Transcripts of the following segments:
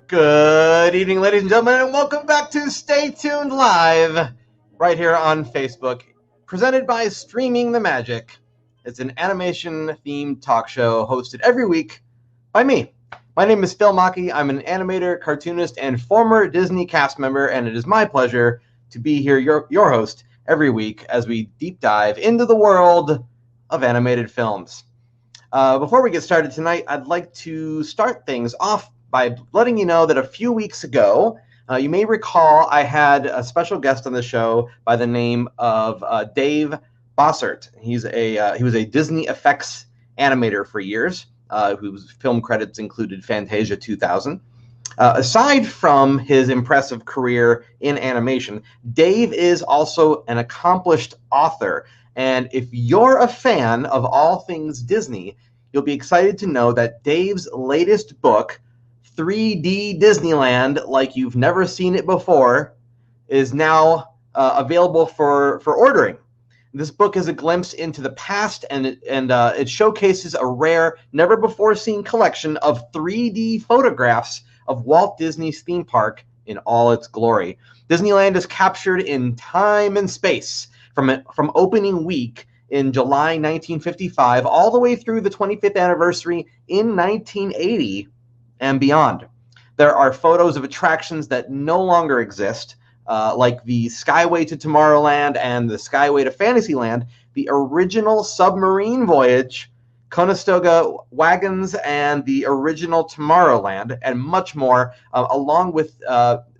Good evening, ladies and gentlemen, and welcome back to Stay Tuned Live, right here on Facebook, presented by Streaming the Magic. It's an animation-themed talk show hosted every week by me. My name is Phil Machi. I'm an animator, cartoonist, and former Disney cast member, and it is my pleasure to be here, your host, every week as we deep dive into the world of animated films. Before we get started tonight, I'd like to start things off by letting you know that a few weeks ago, you may recall I had a special guest on the show by the name of Dave Bossert. He was a Disney effects animator for years, whose film credits included Fantasia 2000. Aside from his impressive career in animation, Dave is also an accomplished author. And if you're a fan of all things Disney, you'll be excited to know that Dave's latest book, 3D Disneyland Like You've Never Seen It Before, is now available for ordering. This book is a glimpse into the past, and it showcases a rare, never-before-seen collection of 3D photographs of Walt Disney's theme park in all its glory. Disneyland is captured in time and space from opening week in July 1955 all the way through the 25th anniversary in 1980 and beyond. There are photos of attractions that no longer exist, like the Skyway to Tomorrowland and the Skyway to Fantasyland, the original submarine voyage, Conestoga wagons, and the original Tomorrowland, and much more, along with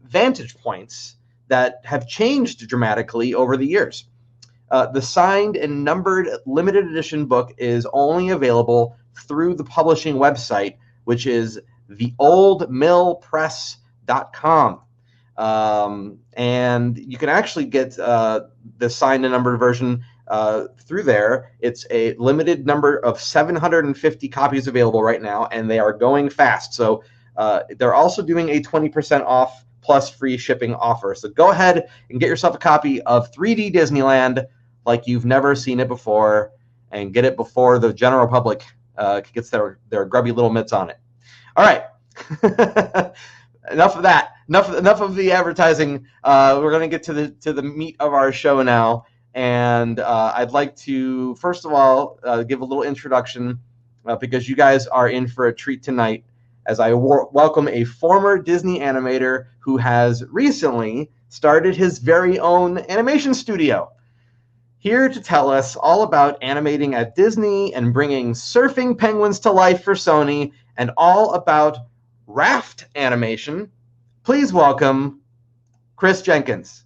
vantage points that have changed dramatically over the years. The signed and numbered limited edition book is only available through the publishing website, which is theoldmillpress.com. And you can actually get the signed and numbered version through there. It's a limited number of 750 copies available right now, and they are going fast. So they're also doing a 20% off plus free shipping offer. So go ahead and get yourself a copy of 3D Disneyland Like You've Never Seen It Before, and get it before the general public gets their grubby little mitts on it. All right. Enough of that. Enough of the advertising. We're going to get to the meat of our show now, and I'd like to first of all give a little introduction because you guys are in for a treat tonight, as I welcome a former Disney animator who has recently started his very own animation studio. Here to tell us all about animating at Disney and bringing surfing penguins to life for Sony, and all about Raft Animation, please welcome Chris Jenkins.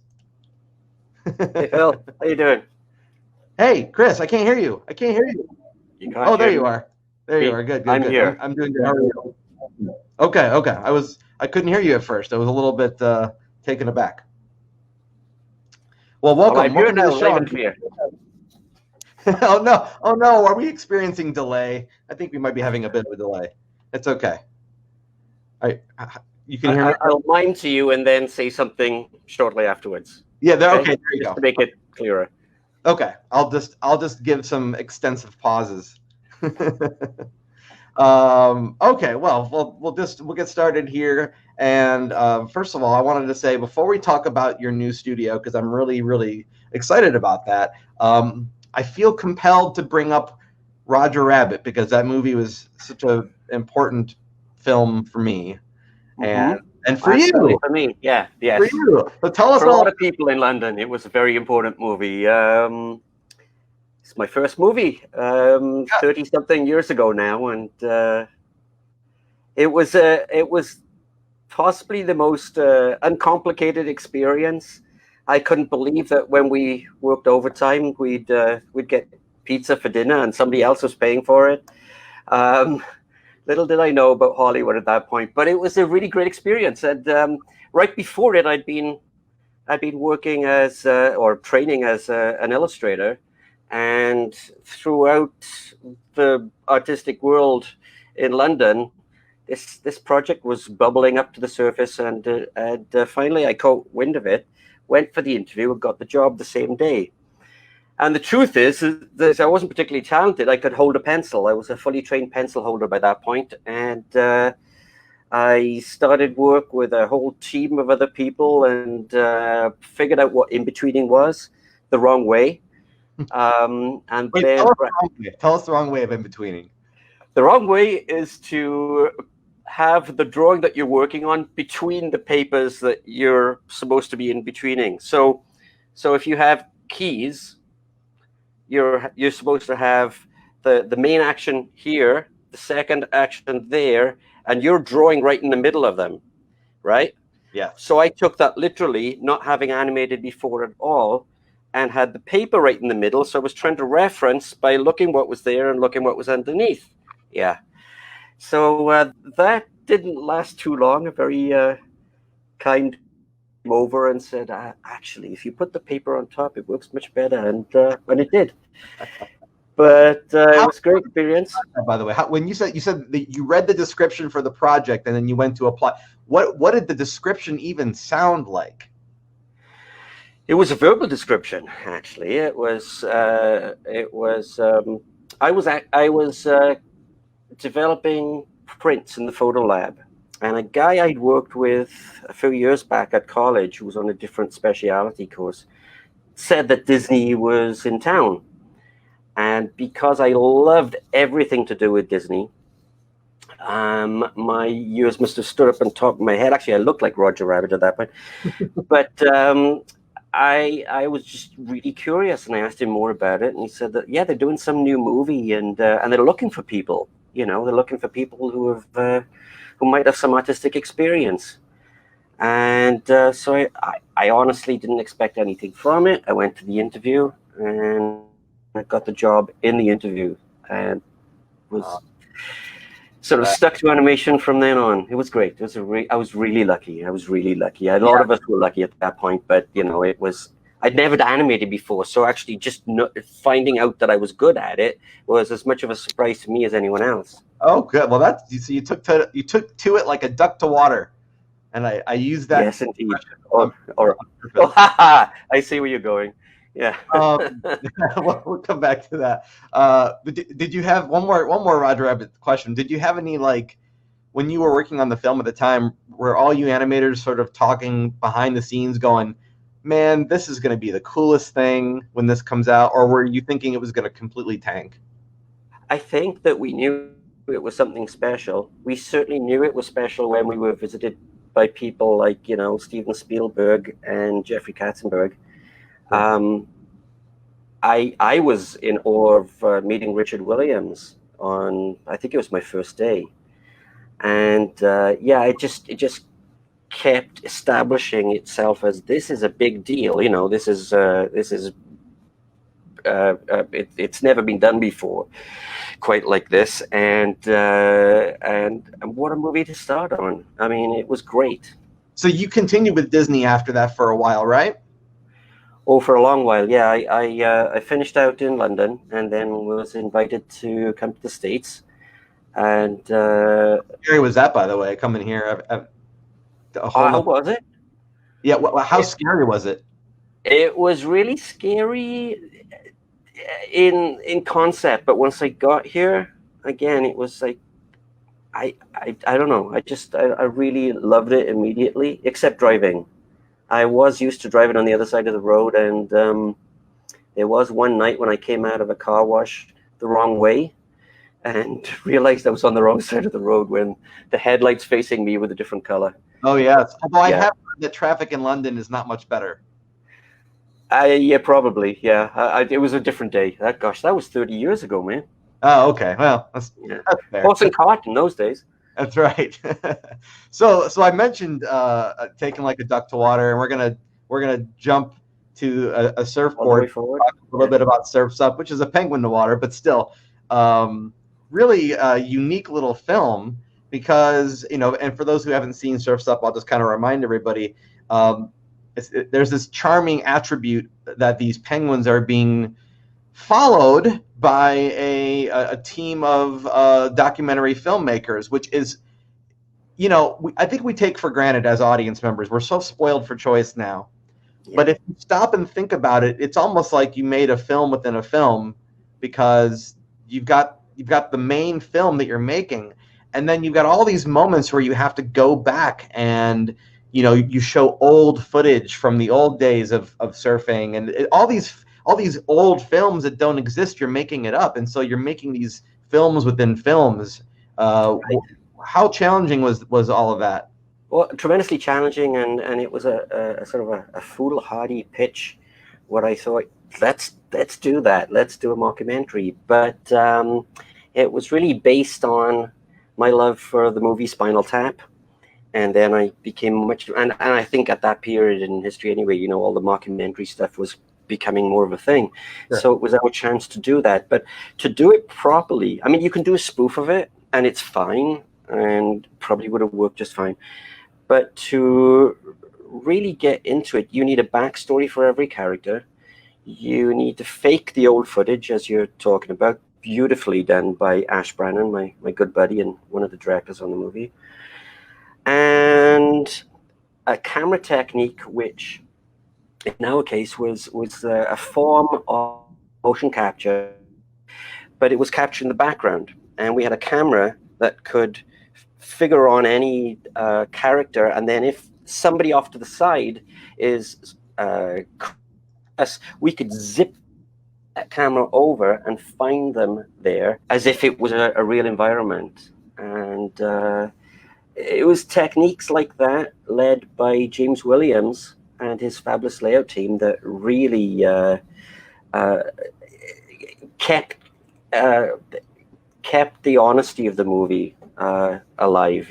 Hey Phil, how you doing? Hey Chris, I can't hear you. You can't Oh, there you are. There you are. Good. I'm here. I'm doing good. How are you? Okay. I couldn't hear you at first. I was a little bit taken aback. Well, welcome. Welcome to the show. Here. Oh no! Are we experiencing delay? I think we might be having a bit of a delay. It's okay. You can hear me? I'll mime to you and then say something shortly afterwards. Yeah, okay. There you just go. To make it clearer. Okay, I'll just give some extensive pauses. Okay, well, we'll get started here. And first of all, I wanted to say, before we talk about your new studio, because I'm really, really excited about that, I feel compelled to bring up Roger Rabbit, because that movie was such an important film for me, and for Absolutely. you. For me, yes. For you. So tell us for a lot of people in London, it was a very important movie. It's my first movie, 30-something years ago now, and it was possibly the most uncomplicated experience. I couldn't believe that when we worked overtime, we'd get pizza for dinner, and somebody else was paying for it. Little did I know about Hollywood at that point, but it was a really great experience. And right before it, I'd been working as or training as an illustrator, and throughout the artistic world in London, this project was bubbling up to the surface, and finally I caught wind of it, went for the interview, and got the job the same day. And the truth is that I wasn't particularly talented. I could hold a pencil. I was a fully trained pencil holder by that point. And I started work with a whole team of other people and figured out what in-betweening was the wrong way. And Wait, then tell us the wrong way of in-betweening. the wrong way is to have the drawing that you're working on between the papers that you're supposed to be in-betweening. So if you have keys, you're supposed to have the main action here, the second action there, and you're drawing right in the middle of them, right? Yeah. So I took that literally, not having animated before at all, and had the paper right in the middle. So I was trying to reference by looking what was there and looking what was underneath. Yeah. So that didn't last too long. A very kind came over and said, actually, if you put the paper on top, it works much better. And it did. But it was a great experience. By the way, when you said that you read the description for the project and then you went to apply, what did the description even sound like? It was a verbal description, actually. I was developing prints in the photo lab, and a guy I'd worked with a few years back at college, who was on a different speciality course, said that Disney was in town. And because I loved everything to do with Disney, my ears must have stood up on top of my head. Actually, I looked like Roger Rabbit at that point. But I was just really curious, and I asked him more about it. And he said that, yeah, they're doing some new movie, and they're looking for people. You know, they're looking for people who might have some artistic experience. And so I honestly didn't expect anything from it. I went to the interview, and I got the job in the interview, and was sort of stuck to animation from then on. It was great. It was I was really lucky. A lot of us were lucky at that point, but you know, I'd never animated before, so actually just finding out that I was good at it was as much of a surprise to me as anyone else. Oh, good. Well, you took to it like a duck to water, and I used that. Yes, indeed. I see where you're going. Yeah. We'll come back to that. But did you have one more Roger Rabbit question? Did you have any, like, when you were working on the film at the time, were all you animators sort of talking behind the scenes going, man, this is going to be the coolest thing when this comes out, or were you thinking it was going to completely tank? I think that we knew it was something special. We certainly knew it was special when we were visited by people like, you know, Steven Spielberg and Jeffrey Katzenberg. I was in awe of meeting Richard Williams on, I think it was my first day, and it just kept establishing itself as, this is a big deal. You know, it's never been done before, quite like this, and what a movie to start on. I mean, it was great. So you continued with Disney after that for a while, right? Oh, for a long while, yeah. I finished out in London and then was invited to come to the States. And how scary was that, by the way, coming here? How was it? Yeah, how scary was it? It was really scary in concept, but once I got here, again, it was like, I don't know. I really loved it immediately, except driving. I was used to driving on the other side of the road, and there was one night when I came out of a car wash the wrong way and realized I was on the wrong side of the road when the headlights facing me were a different color. Oh, yes. Although I have heard that traffic in London is not much better. Yeah, probably. Yeah, it was a different day. That was 30 years ago, man. Oh, okay. Well, that's fair. Horse and cart in those days. That's right. So I mentioned taking like a duck to water, and we're gonna jump to a surfboard. Talk a little bit about Surf's Up, which is a penguin to water, but still, really a unique little film because, you know, and for those who haven't seen Surf's Up, I'll just kind of remind everybody. There's this charming attribute that these penguins are being followed by a team of documentary filmmakers, which is, you know, I think we take for granted as audience members. We're so spoiled for choice now. Yeah. But if you stop and think about it, it's almost like you made a film within a film, because you've got the main film that you're making, and then you've got all these moments where you have to go back and you show old footage from the old days of surfing, and all these old films that don't exist, you're making it up, and so you're making these films within films. How challenging was all of that? Well, tremendously challenging, and it was a sort of a foolhardy pitch where I thought, let's do that, let's do a mockumentary. But it was really based on my love for the movie Spinal Tap. And then I became and I think at that period in history anyway, all the mockumentary stuff was becoming more of a thing. Sure. So it was our chance to do that. But to do it properly, I mean, you can do a spoof of it and it's fine and probably would have worked just fine. But to really get into it, you need a backstory for every character. You need to fake the old footage, as you're talking about, beautifully done by Ash Brannon, my good buddy and one of the directors on the movie. And a camera technique, which in our case was a form of motion capture, but it was capturing the background. And we had a camera that could figure on any character, and then if somebody off to the side is we could zip that camera over and find them there as if it was a real environment. And it was techniques like that, led by James Williams and his fabulous layout team, that really kept the honesty of the movie alive.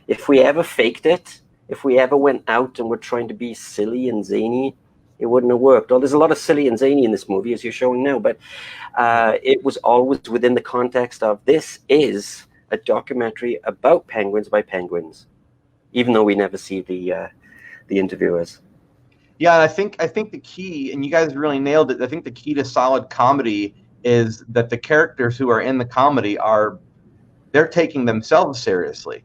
If we ever faked it, if we ever went out and were trying to be silly and zany, it wouldn't have worked. There's a lot of silly and zany in this movie, as you're showing now, but it was always within the context of, this is a documentary about penguins by penguins, even though we never see the interviewers. Yeah, and I think the key, and you guys really nailed it, I think the key to solid comedy is that the characters who are in the comedy they're taking themselves seriously,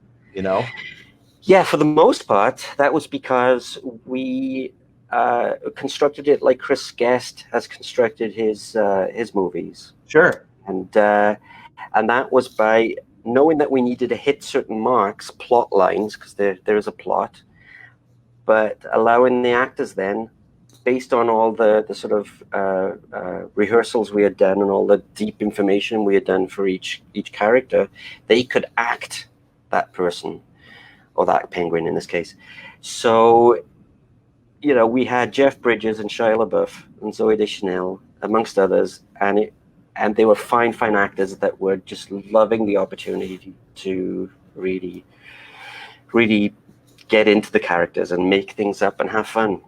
Yeah, for the most part, that was because we constructed it like Chris Guest has constructed his movies. Sure. And that was by knowing that we needed to hit certain marks, plot lines, because there is a plot, but allowing the actors then, based on all the sort of rehearsals we had done and all the deep information we had done for each character, they could act that person, or that penguin in this case. So, we had Jeff Bridges and Shia LaBeouf and Zooey Deschanel, amongst others, and they were fine actors that were just loving the opportunity to really, really get into the characters and make things up and have fun.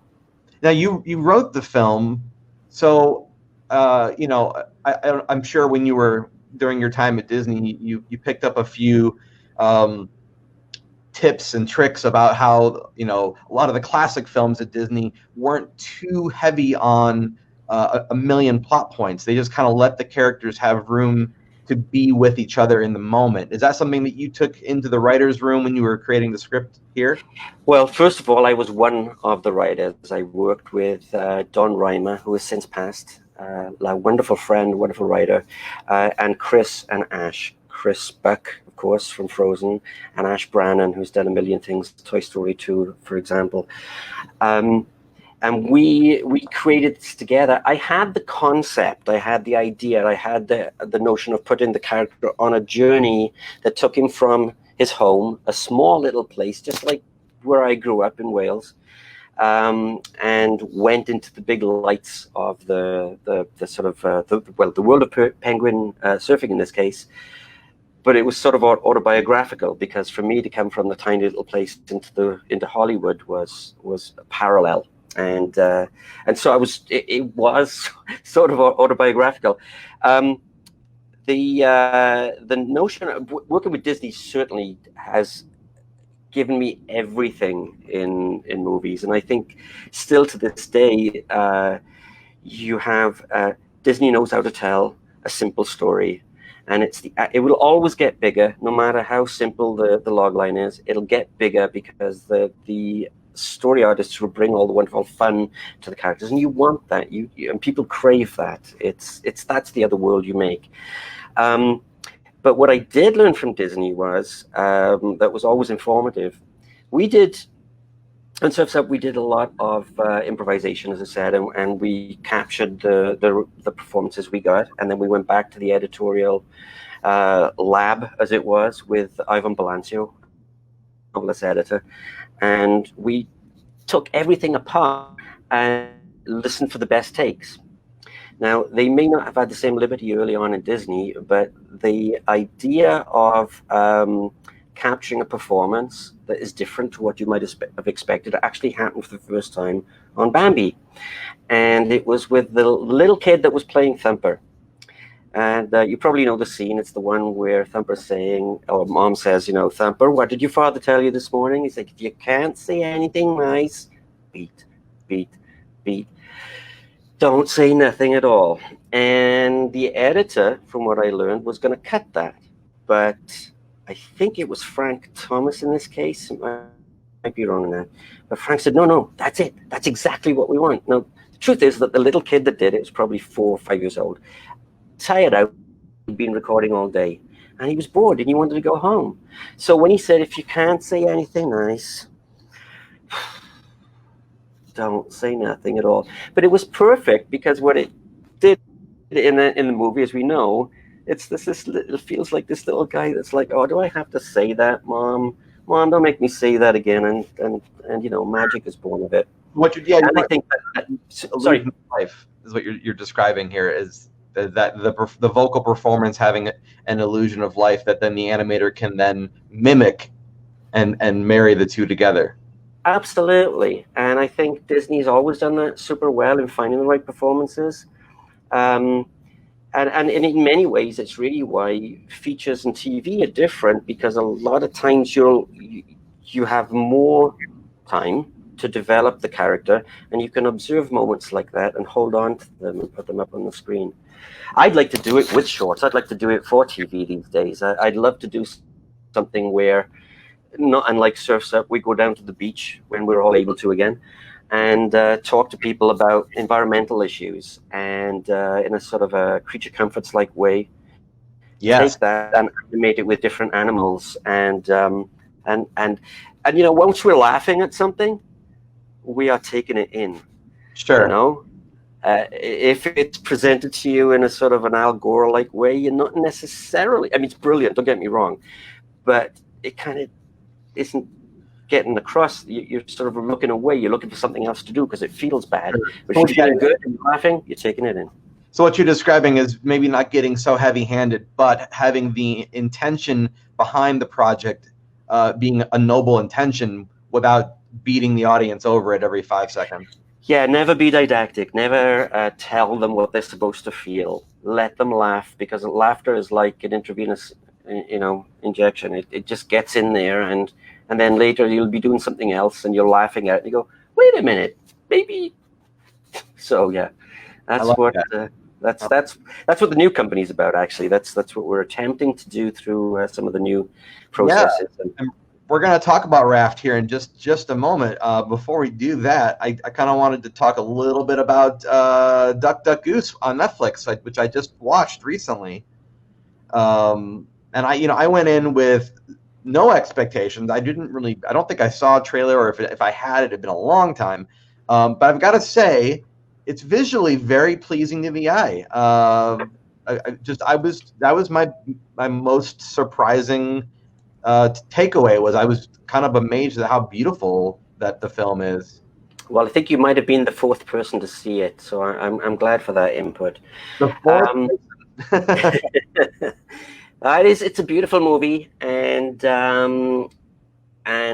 Now, you wrote the film, so I'm sure when you were during your time at Disney, you picked up a few tips and tricks about how a lot of the classic films at Disney weren't too heavy on a million plot points. They just kind of let the characters have room to be with each other in the moment. Is that something that you took into the writer's room when you were creating the script here? Well, first of all, I was one of the writers. I worked with Don Reimer, who has since passed, a wonderful friend, wonderful writer, and Chris and Ash. Chris Buck, of course, from Frozen, and Ash Brannon, who's done a million things, Toy Story 2, for example. And we created this together. I had the concept, I had the idea, I had the notion of putting the character on a journey that took him from his home, a small little place, just like where I grew up in Wales, and went into the big lights of the sort of the world of penguin surfing in this case. But it was sort of autobiographical, because for me to come from the tiny little place into Hollywood was a parallel. And so it was sort of autobiographical. The notion of working with Disney certainly has given me everything in movies, and I think still to this day, you have Disney knows how to tell a simple story, and it will always get bigger, no matter how simple the log line is. It'll get bigger because the story artists will bring all the wonderful fun to the characters, and you want that. You and people crave that. It's that's the other world you make. But what I did learn from Disney was that was always informative. We did, on Surf's Up, we did a lot of improvisation, as I said, and we captured the performances we got, and then we went back to the editorial lab, as it was, with Ivan Balancio, novelist editor, and we took everything apart and listened for the best takes. Now, they may not have had the same liberty early on in Disney, but the idea of capturing a performance that is different to what you might have expected actually happened for the first time on Bambi. And it was with the little kid that was playing Thumper. And you probably know the scene. It's the one where Thumper's saying, or Mom says, you know, Thumper, what did your father tell you this morning? He's like, if you can't say anything nice, beat, beat, beat. Don't say nothing at all. And the editor, from what I learned, was going to cut that. But I think it was Frank Thomas in this case. I might be wrong on that. But Frank said, no, that's it. That's exactly what we want. Now, the truth is that the little kid that did it was probably 4 or 5 years old. Tired out, he'd been recording all day. And he was bored and he wanted to go home. So when he said, if you can't say anything nice, don't say nothing at all. But it was perfect because what it did in the movie, as we know, it feels like this little guy that's like, oh, do I have to say that, Mom? Mom, don't make me say that again. And you know, magic is born of it. What you and I think sorry, life is what you're describing here is that the vocal performance having an illusion of life that then the animator can then mimic and marry the two together. Absolutely. And I think Disney's always done that super well in finding the right performances. And in many ways, it's really why features and TV are different, because a lot of times you have more time to develop the character, and you can observe moments like that and hold on to them and put them up on the screen. I'd like to do it with shorts. I'd like to do it for TV these days. I'd love to do something where, not unlike Surf's Up, we go down to the beach when we're all able to again, and talk to people about environmental issues, and in a sort of a creature comforts like way, yes, take that and animate it with different animals, and you know, once we're laughing at something, we are taking it in. Sure. You know, if it's presented to you in a sort of an Al Gore-like way, you're not necessarily. I mean, it's brilliant. Don't get me wrong, but it kind of isn't getting across. You're sort of looking away. You're looking for something else to do because it feels bad. But if you're feeling good and you're laughing, you're taking it in. So what you're describing is maybe not getting so heavy-handed, but having the intention behind the project being a noble intention without beating the audience over it every 5 seconds. Yeah, never be didactic. Never tell them what they're supposed to feel. Let them laugh, because laughter is like an intravenous, you know, injection. It just gets in there, and then later you'll be doing something else and you're laughing at it. And you go, wait a minute, maybe. So yeah, that's what that's what the new company's about. Actually, that's what we're attempting to do through some of the new processes. Yeah. And we're going to talk about Raft here in just a moment. Before we do that, I kind of wanted to talk a little bit about Duck Duck Goose on Netflix, which I just watched recently. And I went in with no expectations. I don't think I saw a trailer, or if I had, it had been a long time. But I've got to say, it's visually very pleasing to the eye. That was my most surprising takeaway. Was I was kind of amazed at how beautiful that the film is. Well, I think you might have been the 4th person to see it, so I'm glad for that input. The 4th. It's a beautiful movie, and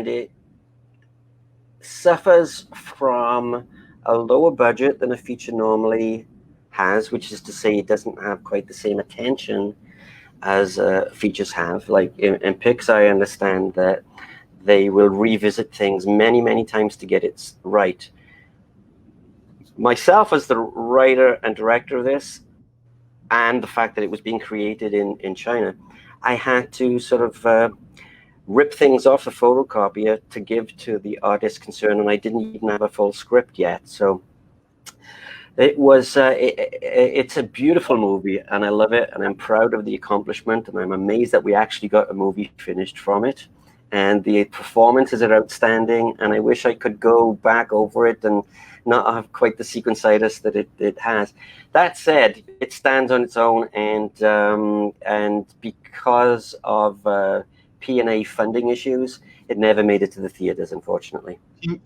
it suffers from a lower budget than a feature normally has, which is to say it doesn't have quite the same attention as features have. Like in Pixar, I understand that they will revisit things many, many times to get it right. Myself, as the writer and director of this, and the fact that it was being created in China, I had to sort of rip things off the photocopier to give to the artist concerned, and I didn't even have a full script yet. So It's a beautiful movie, and I love it, and I'm proud of the accomplishment, and I'm amazed that we actually got a movie finished from it. And the performances are outstanding, and I wish I could go back over it and not have quite the sequencitis that it has. That said, it stands on its own, and because of P&A funding issues, it never made it to the theaters, unfortunately.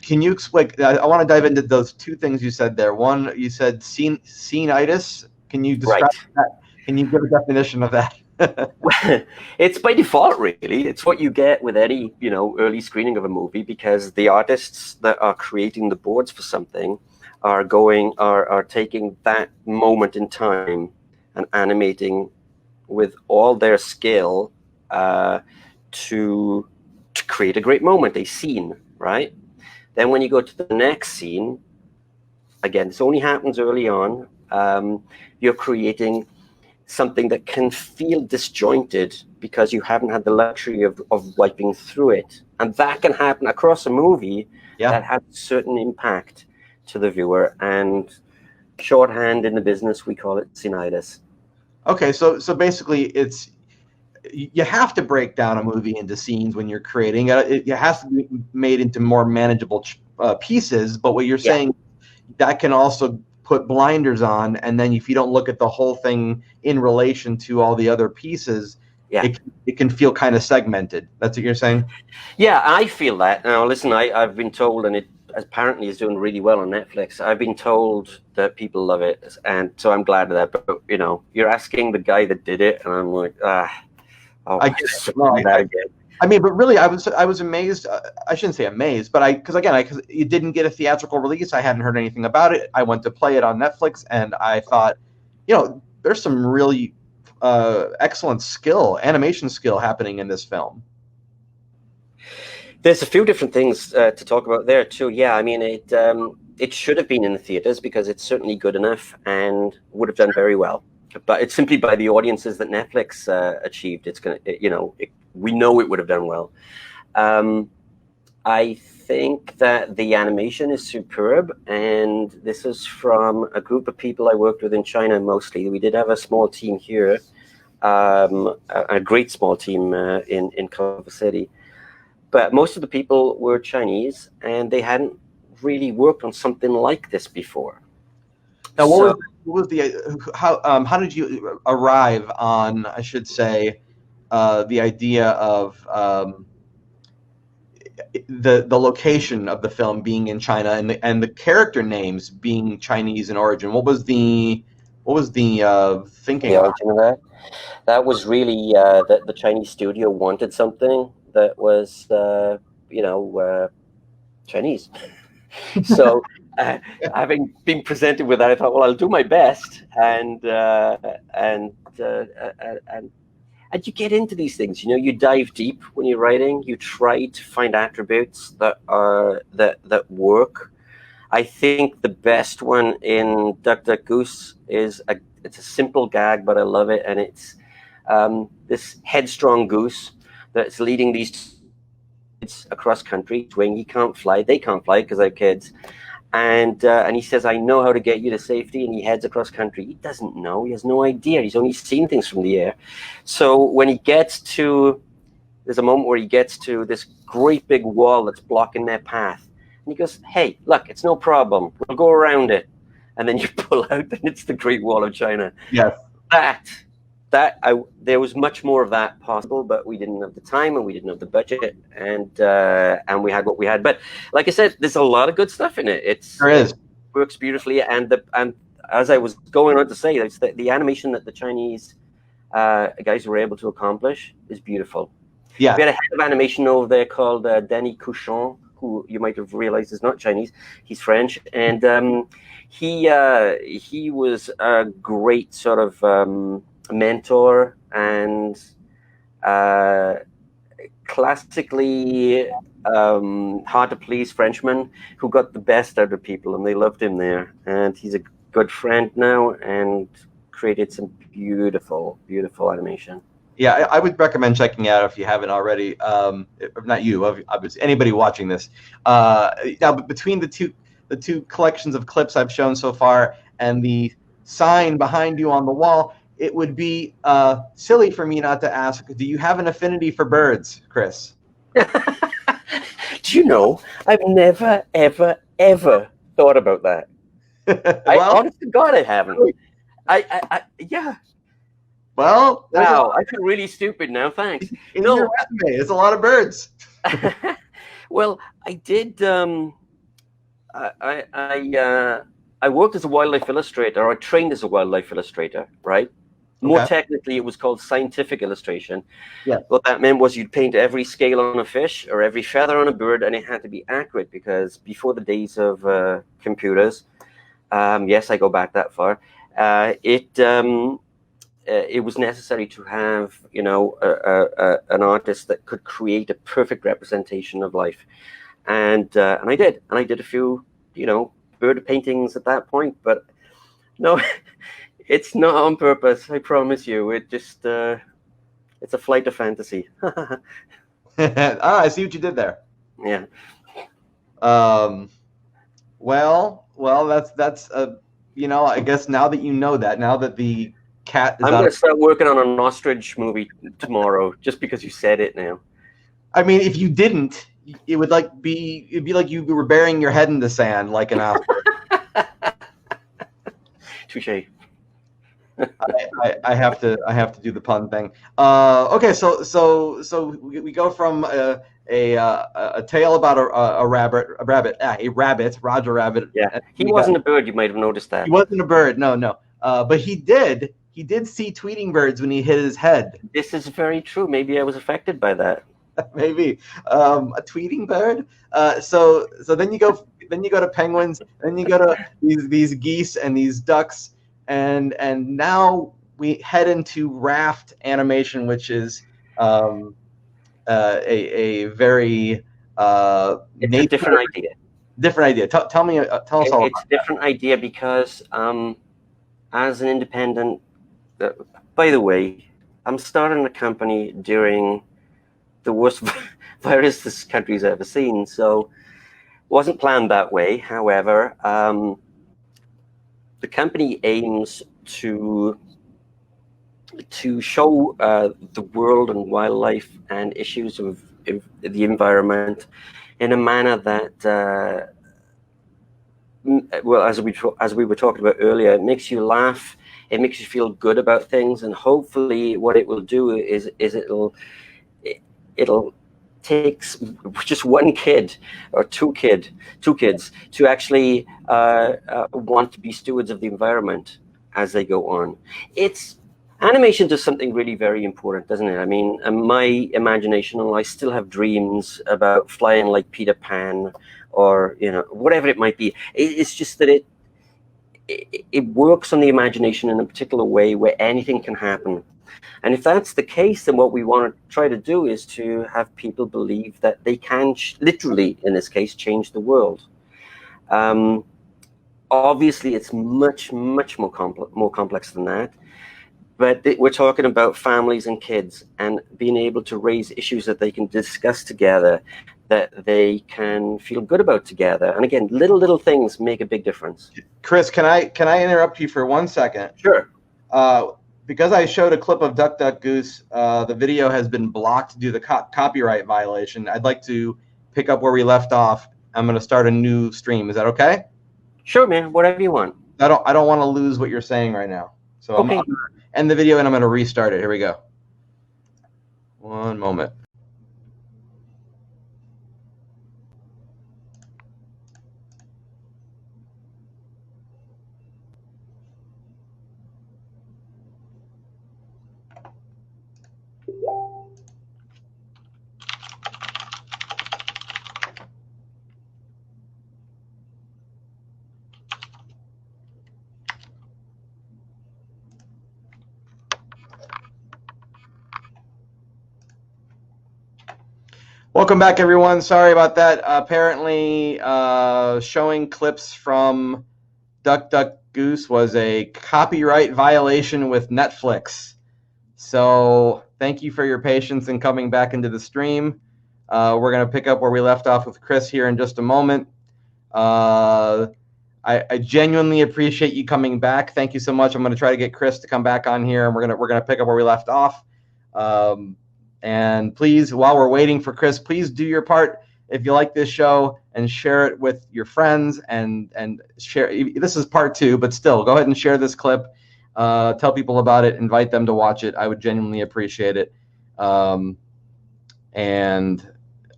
Can you explain? I want to dive into those two things you said there. One, you said scenitis. Can you describe that? Can you give a definition of that? It's by default, really. It's what you get with any, early screening of a movie, because the artists that are creating the boards for something are taking that moment in time and animating with all their skill to create a great moment, a scene, right? Then when you go to the next scene, again, this only happens early on. You're creating something that can feel disjointed because you haven't had the luxury of wiping through it. And that can happen across a movie that has a certain impact to the viewer. And shorthand in the business, we call it scenitis. Okay, so basically you have to break down a movie into scenes when you're creating it. It has to be made into more manageable pieces, but what you're saying, that can also put blinders on, and then if you don't look at the whole thing in relation to all the other pieces, it can feel kind of segmented. That's what you're saying? Yeah, I feel that. Now, listen, I've been told, and it apparently is doing really well on Netflix. I've been told that people love it, and so I'm glad of that. But, you're asking the guy that did it, and I'm like, I guess I mean, but really, I was amazed. I shouldn't say amazed, but because it didn't get a theatrical release. I hadn't heard anything about it. I went to play it on Netflix, and I thought, there's some really excellent animation skill happening in this film. There's a few different things to talk about there too. Yeah, I mean, it should have been in the theaters because it's certainly good enough and would have done very well. But it's simply by the audiences that Netflix achieved. It's gonna, we know it would have done well. I think that the animation is superb, and this is from a group of people I worked with in China mostly. We did have a small team here, a great small team in Culver City, but most of the people were Chinese, and they hadn't really worked on something like this before. Now, how did you arrive on, I should say, the idea of the location of the film being in China and the character names being Chinese in origin? What was the thinking? The origin of that? That was really that the Chinese studio wanted something that was, Chinese. So, having been presented with that, I thought, well, I'll do my best, and you get into these things. You dive deep when you're writing. You try to find attributes that work. I think the best one in Duck Duck Goose is it's a simple gag, but I love it, and it's this headstrong goose that's leading these kids across country. When he can't fly, they can't fly because they're kids. And he says, I know how to get you to safety, and he heads across country. He doesn't know. He has no idea. He's only seen things from the air. So when he gets to, there's a moment where he gets to this great big wall that's blocking their path. And he goes, hey, look, it's no problem. We'll go around it. And then you pull out, and it's the Great Wall of China. Yes. There was much more of that possible, but we didn't have the time and we didn't have the budget, and we had what we had. But like I said, there's a lot of good stuff in it. It works beautifully, and as I was going on to say, it's the animation that the Chinese guys were able to accomplish is beautiful. Yeah, we had a head of animation over there called Danny Couchon, who you might have realized is not Chinese. He's French, and he was a great sort of mentor and classically hard to please Frenchman who got the best out of people, and they loved him there. And he's a good friend now and created some beautiful animation. Yeah, I would recommend checking out if you haven't already. Not you, obviously, anybody watching this. Now, between the two collections of clips I've shown so far and the sign behind you on the wall, it would be silly for me not to ask, do you have an affinity for birds, Chris? Do you know, I've never, ever, ever thought about that. Well, Honest to God, I haven't. Yeah. Well, wow, I feel really stupid now. Thanks. In your resume, it's a lot of birds. Well, I did. I worked as a wildlife illustrator. I trained as a wildlife illustrator, right? More technically, it was called scientific illustration. Yeah. What that meant was you'd paint every scale on a fish or every feather on a bird, and it had to be accurate because before the days of computers, yes, I go back that far. It was necessary to have, you know, an artist that could create a perfect representation of life, and I did a few, you know, bird paintings at that point, but no. It's not on purpose, I promise you. It just, it's a flight of fantasy. I see what you did there. Yeah. Well, that's you know, I guess now that you know that, now that the cat is I'm going to start working on an ostrich movie tomorrow, just because you said it now. I mean, if you didn't, it would it'd be like you were burying your head in the sand like an ostrich. Touché. I have to do the pun thing. Okay, so we go from a tale about a rabbit, Roger Rabbit. Yeah, he wasn't a bird. You might have noticed that. He wasn't a bird. No. But he did see tweeting birds when he hit his head. This is very true. Maybe I was affected by that. Maybe a tweeting bird. So then you go to penguins, then you go to these geese and these ducks. And now we head into Raft Animation, which is a very it's a different idea. Different idea. Tell us all. It's a different idea because as an independent, by the way, I'm starting a company during the worst virus this country's ever seen, so wasn't planned that way. However, the company aims to show the world and wildlife and issues of the environment in a manner that, well, as we were talking about earlier, it makes you laugh, it makes you feel good about things, and hopefully what it will do is it'll takes just one kid or two kids to actually want to be stewards of the environment as they go on. Animation does something really very important, doesn't it? I mean, my imagination, and I still have dreams about flying like Peter Pan, or, you know, whatever it might be. It's just that it works on the imagination in a particular way where anything can happen. And if that's the case, then what we want to try to do is to have people believe that they can literally, in this case, change the world. Obviously, it's much more complex than that. But we're talking about families and kids and being able to raise issues that they can discuss together, that they can feel good about together. And again, little things make a big difference. Chris, can I interrupt you for 1 second? Sure. Because I showed a clip of Duck Duck Goose, the video has been blocked due to the copyright violation. I'd like to pick up where we left off. I'm going to start a new stream. Is that okay? Sure, man. Whatever you want. I don't want to lose what you're saying right now. So okay. I'm going to end the video and I'm going to restart it. Here we go. 1 moment. Welcome back, everyone. Sorry about that. Apparently, showing clips from Duck Duck Goose was a copyright violation with Netflix. So thank you for your patience in coming back into the stream. We're going to pick up where we left off with Chris here in just a moment. I genuinely appreciate you coming back. Thank you so much. I'm going to try to get Chris to come back on here, and we're gonna pick up where we left off. And please, while we're waiting for Chris, please do your part if you like this show and share it with your friends and share. This is part 2, but still, go ahead and share this clip. Tell people about it. Invite them to watch it. I would genuinely appreciate it. And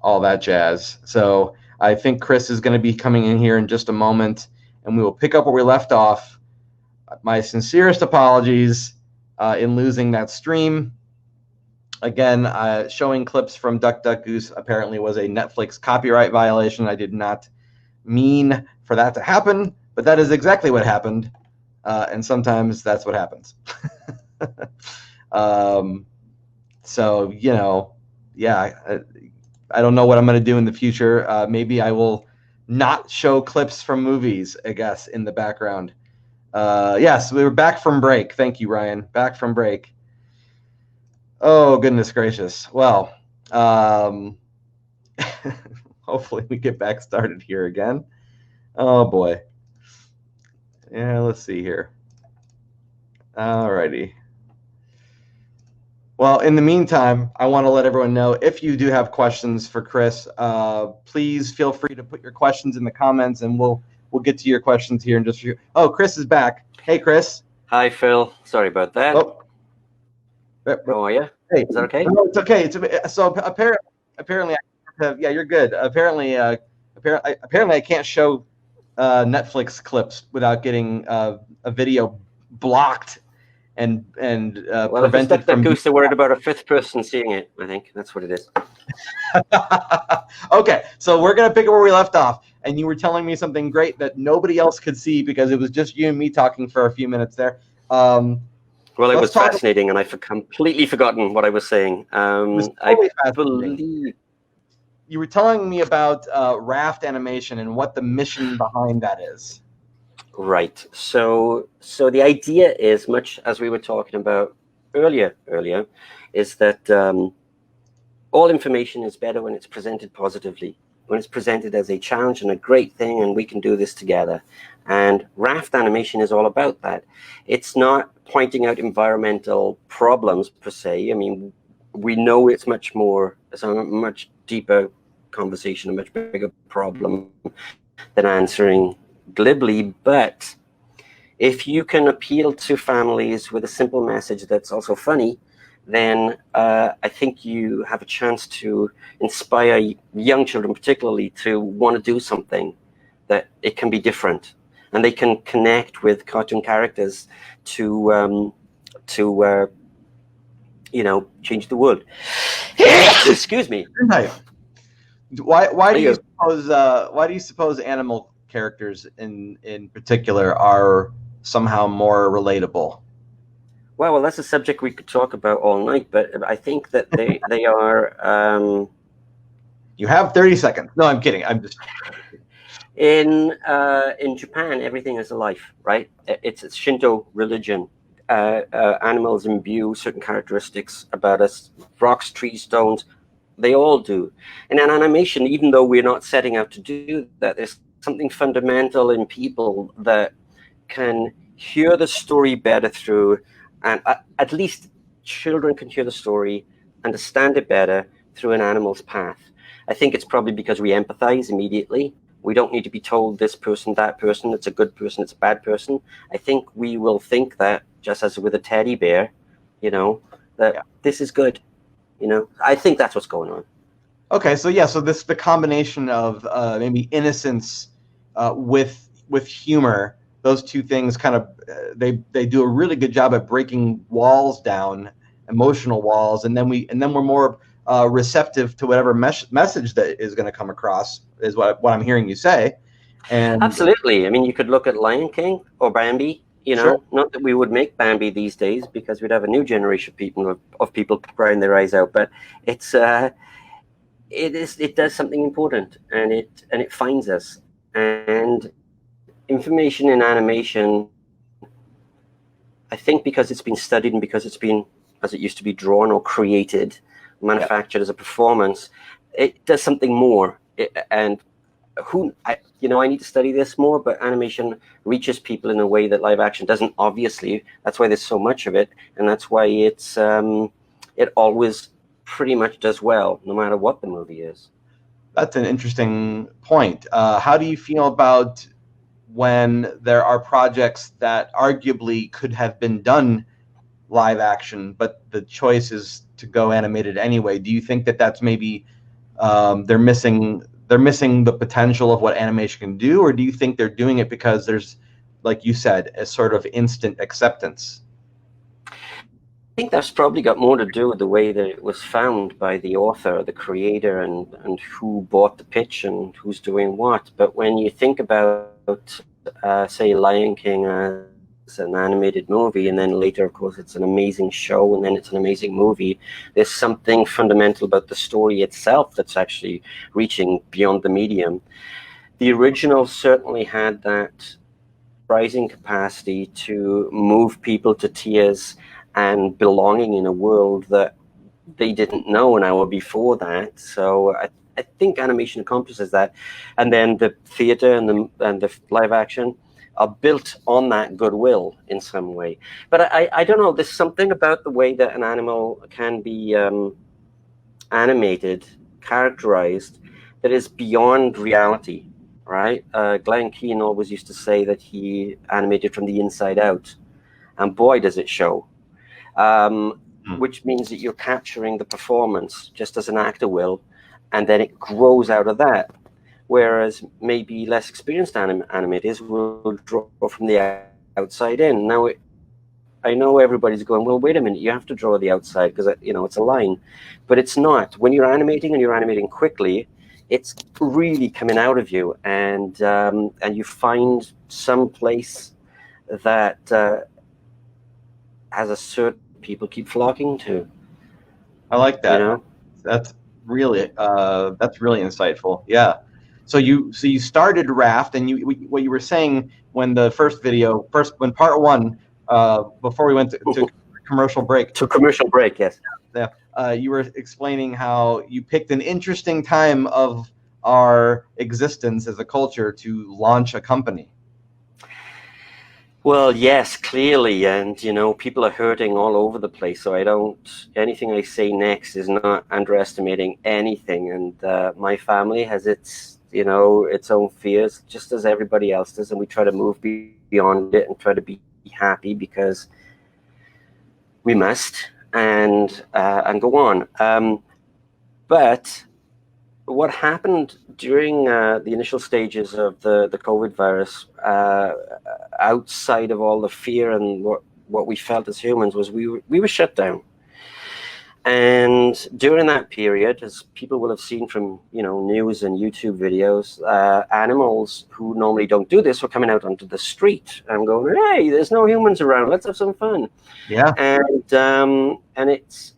all that jazz. So I think Chris is going to be coming in here in just a moment, and we will pick up where we left off. My sincerest apologies in losing that stream. Again, showing clips from Duck Duck Goose apparently was a Netflix copyright violation. I did not mean for that to happen, but that is exactly what happened, and sometimes that's what happens. So, yeah, I don't know what I'm going to do in the future. Maybe I will not show clips from movies, I guess, in the background. Yes, we were back from break. Thank you, Ryan. Back from break. Oh, goodness gracious. Well, hopefully we get back started here again. Oh, boy. Yeah, let's see here. All righty. Well, in the meantime, I want to let everyone know, if you do have questions for Chris, please feel free to put your questions in the comments, and we'll get to your questions here in just a few. Oh, Chris is back. Hey, Chris. Hi, Phil. Sorry about that. Oh. How are you? Hey, is that okay? No, it's okay. So apparently, yeah, you're good. Apparently, I can't show Netflix clips without getting a video blocked and prevented from. Well, Goose, they're worried about a 5th person seeing it. I think that's what it is. Okay, so we're gonna pick up where we left off, and you were telling me something great that nobody else could see because it was just you and me talking for a few minutes there. Well, it was fascinating, and I've completely forgotten what I was saying. I believe you were telling me about Raft Animation and what the mission behind that is. Right. So the idea is, much as we were talking about earlier, is that all information is better when it's presented positively, when it's presented as a challenge and a great thing, and we can do this together. And Raft Animation is all about that. It's not pointing out environmental problems per se. I mean, we know it's a much deeper conversation, a much bigger problem than answering glibly. But if you can appeal to families with a simple message that's also funny, then I think you have a chance to inspire young children, particularly, to want to do something that it can be different, and they can connect with cartoon characters to change the world. Excuse me. Why do you suppose animal characters in particular are somehow more relatable? Well, that's a subject we could talk about all night, but I think that they are. You have 30 seconds. No, I'm kidding. I'm just. In Japan, everything is a life, right? It's a Shinto religion. Animals imbue certain characteristics about us. Rocks, trees, stones, they all do. And in animation, even though we're not setting out to do that, there's something fundamental in people that can hear the story better through, and at least children can hear the story, understand it better through an animal's path. I think it's probably because we empathize immediately. We don't need to be told this person, that person, it's a good person, it's a bad person. I think we will think that, just as with a teddy bear, this is good. I think that's what's going on. Okay, so yeah, so the combination of maybe innocence with humor, those two things kind of they do a really good job at breaking walls down, emotional walls, and then we're more receptive to whatever message that is going to come across, is what I'm hearing you say. And absolutely. I mean, you could look at Lion King or Bambi. Sure. Not that we would make Bambi these days, because we'd have a new generation of people crying their eyes out. But it does something important, and it finds us. And information in animation, I think, because it's been studied and because it's been, as it used to be, drawn or created, manufactured as a performance, it does something more. I need to study this more, but animation reaches people in a way that live action doesn't, obviously. That's why there's so much of it, and that's why it always pretty much does well, no matter what the movie is. That's an interesting point. How do you feel about when there are projects that arguably could have been done live action, but the choice is to go animated anyway? Do you think that that's maybe they're missing the potential of what animation can do, or do you think they're doing it because there's, like you said, a sort of instant acceptance? I think that's probably got more to do with the way that it was found by the author, the creator, and who bought the pitch and who's doing what. But when you think about, say, Lion King as an animated movie, and then later, of course, it's an amazing show, and then it's an amazing movie, there's something fundamental about the story itself that's actually reaching beyond the medium. The original certainly had that rising capacity to move people to tears and belonging in a world that they didn't know an hour before that. So I think animation accomplishes that, and then the theater and the live action are built on that goodwill in some way. But I don't know. There's something about the way that an animal can be animated, characterized, that is beyond reality. Right? Glenn Keane always used to say that he animated from the inside out, and boy, does it show. Which means that you're capturing the performance just as an actor will, and then it grows out of that. Whereas maybe less experienced animators will draw from the outside in. Now, I know everybody's going, well, wait a minute, you have to draw the outside because it's a line, but it's not. When you're animating and you're animating quickly, it's really coming out of you, and you find some place that has a certain people keep flocking to. I like that. That's really insightful. Yeah. So you started Raft, and what you were saying when when part one, before we went to commercial break. To commercial break, yes. Yeah. You were explaining how you picked an interesting time of our existence as a culture to launch a company. Well, yes, clearly, and people are hurting all over the place. So anything I say next is not underestimating anything. And my family has its own fears, just as everybody else does, and we try to move beyond it and try to be happy because we must, and go on. But what happened during the initial stages of the COVID virus, outside of all the fear and what we felt as humans, was we were shut down. And during that period, as people will have seen from news and YouTube videos, animals who normally don't do this were coming out onto the street and going, "Hey, there's no humans around. Let's have some fun." Yeah. And it's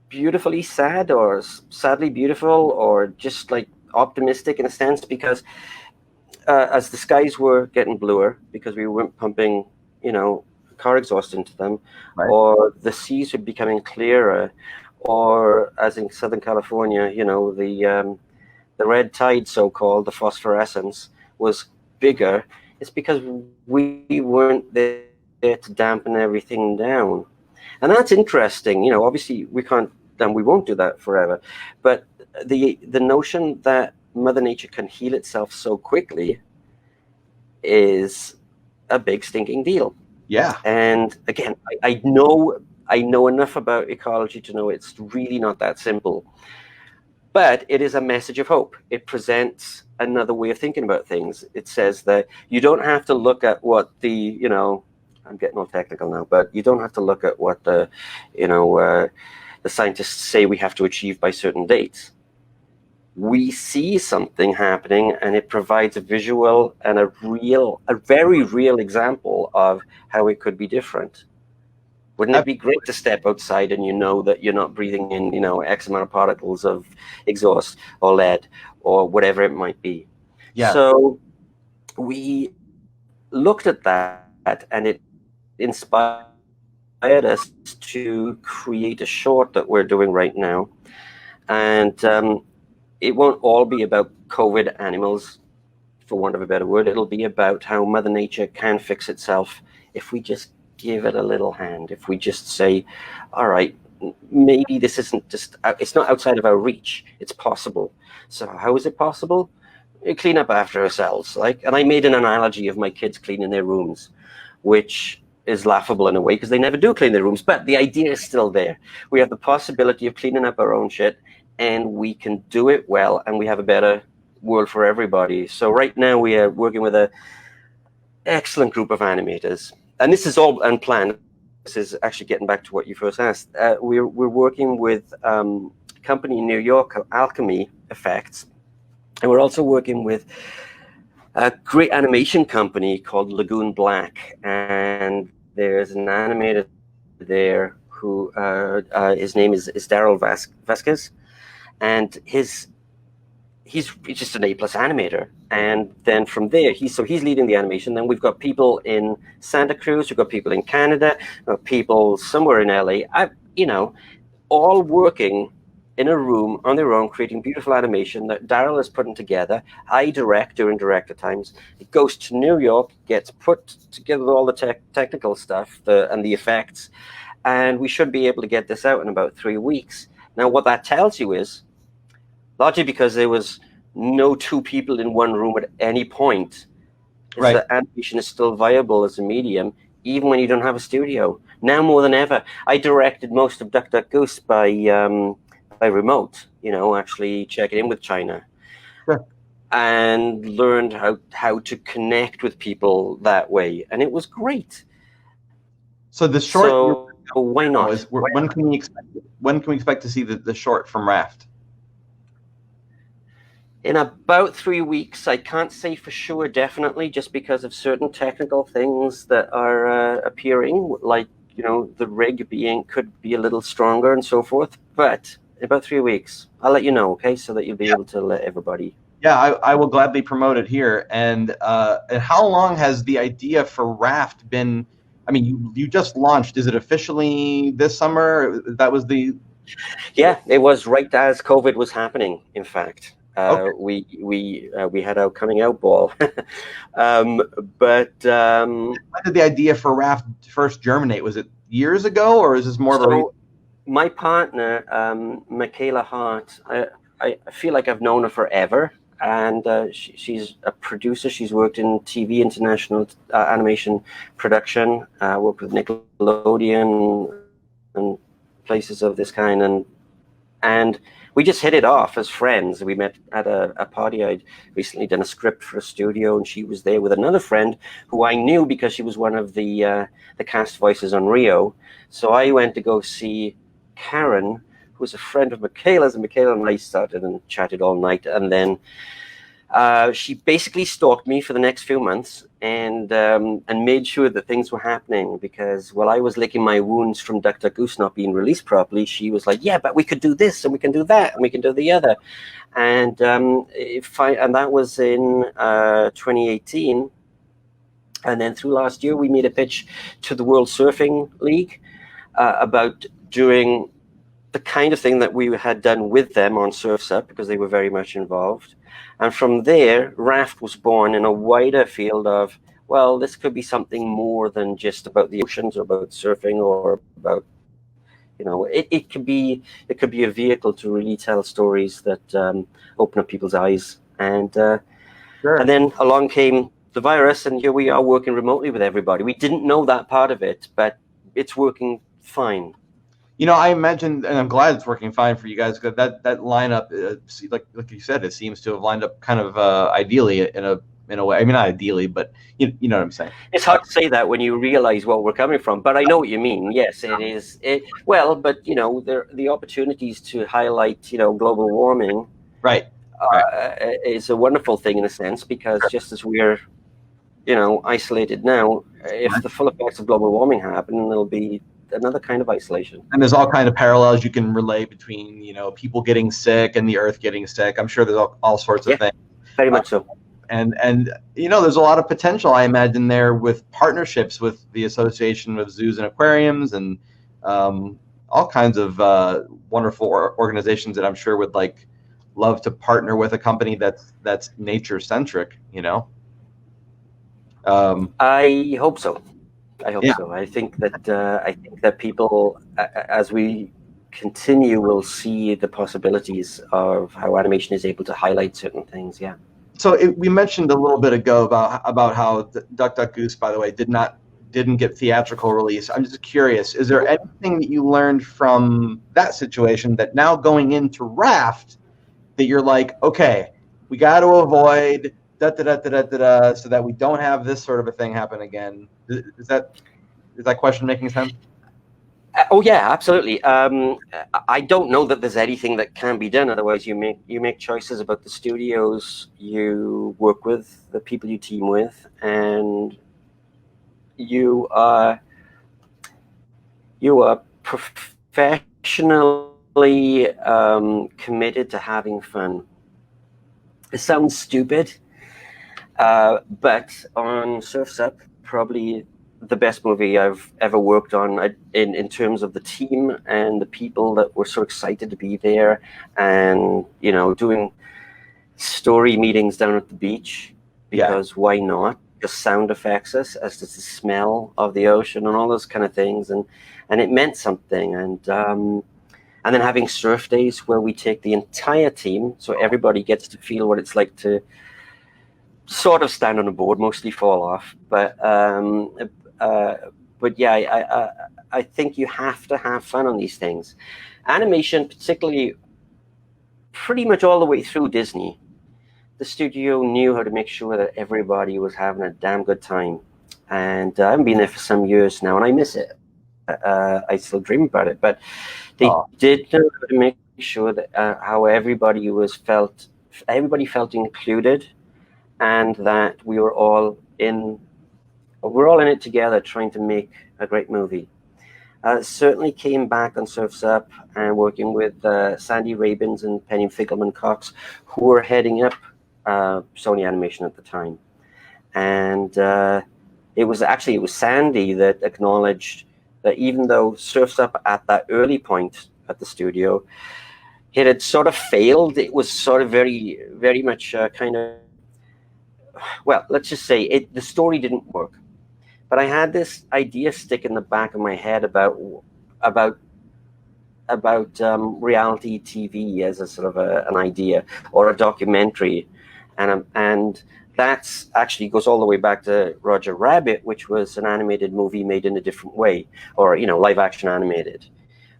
beautifully sad, or sadly beautiful, or just like optimistic in a sense, because as the skies were getting bluer because we weren't pumping car exhaust into them, right, or the seas were becoming clearer, or as in Southern California, the red tide, so-called, the phosphorescence was bigger. It's because we weren't there to dampen everything down. And that's interesting. Obviously we can't, and we won't do that forever. But the notion that Mother Nature can heal itself so quickly is a big stinking deal. Yeah. And again, I know enough about ecology to know it's really not that simple. But it is a message of hope. It presents another way of thinking about things. It says that you don't have to look at what the, I'm getting all technical now, but you don't have to look at what the scientists say we have to achieve by certain dates. We see something happening, and it provides a visual and a very real example of how it could be different. Wouldn't it be great to step outside and that you're not breathing in, X amount of particles of exhaust or lead or whatever it might be? Yeah. So we looked at that, and it inspired us to create a short that we're doing right now. And it won't all be about COVID animals. for want of a better word. It'll be about how Mother Nature can fix itself if we just give it a little hand. If we just say, all right, maybe this isn't just, it's not outside of our reach. It's possible. So how is it possible? We clean up after ourselves. And I made an analogy of my kids cleaning their rooms, which is laughable in a way because they never do clean their rooms, but the idea is still there. We have the possibility of cleaning up our own shit, and we can do it well, and we have a better world for everybody. So right now we are working with an excellent group of animators, and this is all unplanned. This is actually getting back to what you first asked. We're working with a company in New York, Alchemy Effects, and we're also working with a great animation company called Lagoon Black, and there's an animator there who his name is Daryl Vasquez, and he's just an A+ animator. And then from there, he's leading the animation. Then we've got people in Santa Cruz, we've got people in Canada, we've got people somewhere in LA. All working in a room on their own, creating beautiful animation that Daryl is putting together. I direct during director times. It goes to New York, gets put together with all the technical stuff and the effects, and we should be able to get this out in about 3 weeks. Now, what that tells you is, largely because there was no two people in one room at any point, is that animation is still viable as a medium, even when you don't have a studio. Now more than ever. I directed most of Duck Duck Goose by remote, actually checking in with China. Sure. And learned how to connect with people that way. And it was great. So the short, so why not? When can we expect to see the short from Raft? In about 3 weeks. I can't say for sure, definitely, just because of certain technical things that are appearing, like, the rig could be a little stronger and so forth. But in about 3 weeks, I'll let you know, okay, so that you'll be able to let everybody. Yeah, I will gladly promote it here. And how long has the idea for Raft been? I mean, you just launched. Is it officially this summer? That was the. Yeah, it was right as COVID was happening. In fact. Okay. We had our coming out ball, when did the idea for Raft first germinate? Was it years ago, or is this more of a? My partner, Michaela Hart, I feel like I've known her forever, and she's a producer. She's worked in TV, international animation production, worked with Nickelodeon and places of this kind, and we just hit it off as friends. We met at a party. I'd recently done a script for a studio, and she was there with another friend who I knew because she was one of the cast voices on Rio. So I went to go see Karen, who was a friend of Michaela's, and Michaela and I started and chatted all night. And then she basically stalked me for the next few months and made sure that things were happening, because while I was licking my wounds from Duck Duck Goose not being released properly, she was like, yeah, but we could do this and we can do that and we can do the other. And that was in 2018. And then through last year, we made a pitch to the World Surfing League about doing the kind of thing that we had done with them on Surf's Up, because they were very much involved. And from there, Raft was born in a wider field of, well, this could be something more than just about the oceans or about surfing or about, it could be a vehicle to really tell stories that open up people's eyes. And Sure. And then along came the virus, and here we are working remotely with everybody. We didn't know that part of it, but it's working fine. I imagine, and I'm glad it's working fine for you guys, because that lineup, like you said, it seems to have lined up kind of ideally in a way. I mean, not ideally, but you know what I'm saying. It's hard to say that when you realize where we're coming from, but I know what you mean. Yes, it is. But the opportunities to highlight, global warming, right, is a wonderful thing in a sense, because just as we're, isolated now, if the full effects of global warming happen, there'll be another kind of isolation. And there's all kind of parallels you can relate between, people getting sick and the Earth getting sick. I'm sure there's all sorts of things. Very much so. And there's a lot of potential, I imagine, there with partnerships with the Association of Zoos and Aquariums and all kinds of wonderful organizations that I'm sure would love to partner with a company that's nature centric. I hope so. I hope Yeah. so. I think that people, as we continue, will see the possibilities of how animation is able to highlight certain things. Yeah. So we mentioned a little bit ago about how Duck Duck Goose, by the way, didn't get theatrical release. I'm just curious, is there anything that you learned from that situation that now going into Raft that you're like, okay, we got to avoid da da da da da da so that we don't have this sort of a thing happen again? Is that question making sense? Oh yeah, absolutely. I don't know that there's anything that can be done. Otherwise, you make choices about the studios you work with, the people you team with, and you are professionally committed to having fun. It sounds stupid, but on Surf's Up, probably the best movie I've ever worked on in terms of the team and the people that were so excited to be there, and doing story meetings down at the beach because why not? Just sound effects us, as does the smell of the ocean and all those kind of things, and it meant something. And then having surf days where we take the entire team, so everybody gets to feel what it's like to sort of stand on a board, mostly fall off, but yeah, I think you have to have fun on these things. Animation, particularly, pretty much all the way through Disney, the studio knew how to make sure that everybody was having a damn good time. And I haven't been there for some years now, and I miss it. I still dream about it, but they did know how to make sure that how everybody felt included, and that we were all in it together, trying to make a great movie. Certainly came back on Surf's Up and working with Sandy Rabins and Penny Figelman Cox, who were heading up Sony Animation at the time. And it was Sandy that acknowledged that even though Surf's Up at that early point at the studio, it had sort of failed. It was sort of very, very much kind of, well, let's just say the story didn't work. But I had this idea stick in the back of my head about reality TV as a sort of an idea, or a documentary, and that's actually goes all the way back to Roger Rabbit, which was an animated movie made in a different way, or live action animated.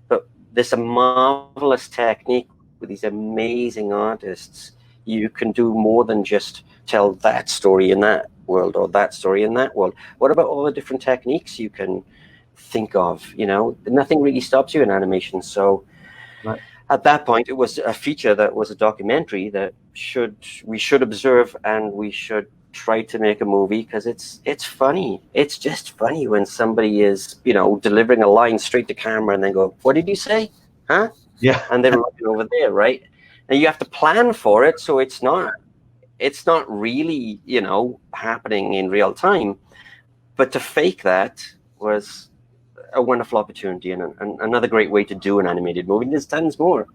But there's a marvelous technique with these amazing artists. You can do more than just tell that story in that world or that story in that world. What about all the different techniques you can think of? Nothing really stops you in animation. So at that point, it was a feature that was a documentary that we should observe, and we should try to make a movie, because it's funny. It's just funny when somebody is delivering a line straight to camera and then go, "What did you say? Huh?" Yeah. And then looking over there, right? And you have to plan for it, so it's not really happening in real time. But to fake that was a wonderful opportunity, and another great way to do an animated movie. There's tons more.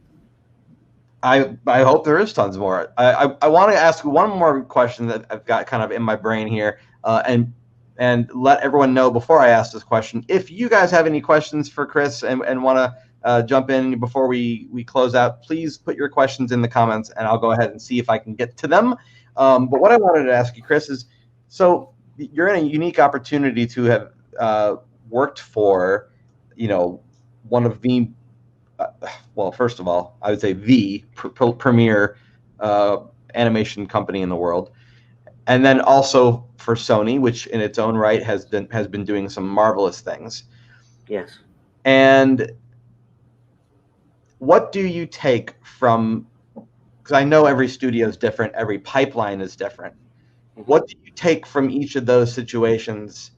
I hope there is tons more. I want to ask one more question that I've got kind of in my brain here, and let everyone know before I ask this question, if you guys have any questions for Chris and want to jump in before we close out, please put your questions in the comments, and I'll go ahead and see if I can get to them. But what I wanted to ask you, Chris, is, so you're in a unique opportunity to have worked for, one of the, well, first of all, I would say the premier animation company in the world, and then also for Sony, which in its own right has been doing some marvelous things. Yes. And what do you take from? Because I know every studio is different, every pipeline is different. What do you take from each of those situations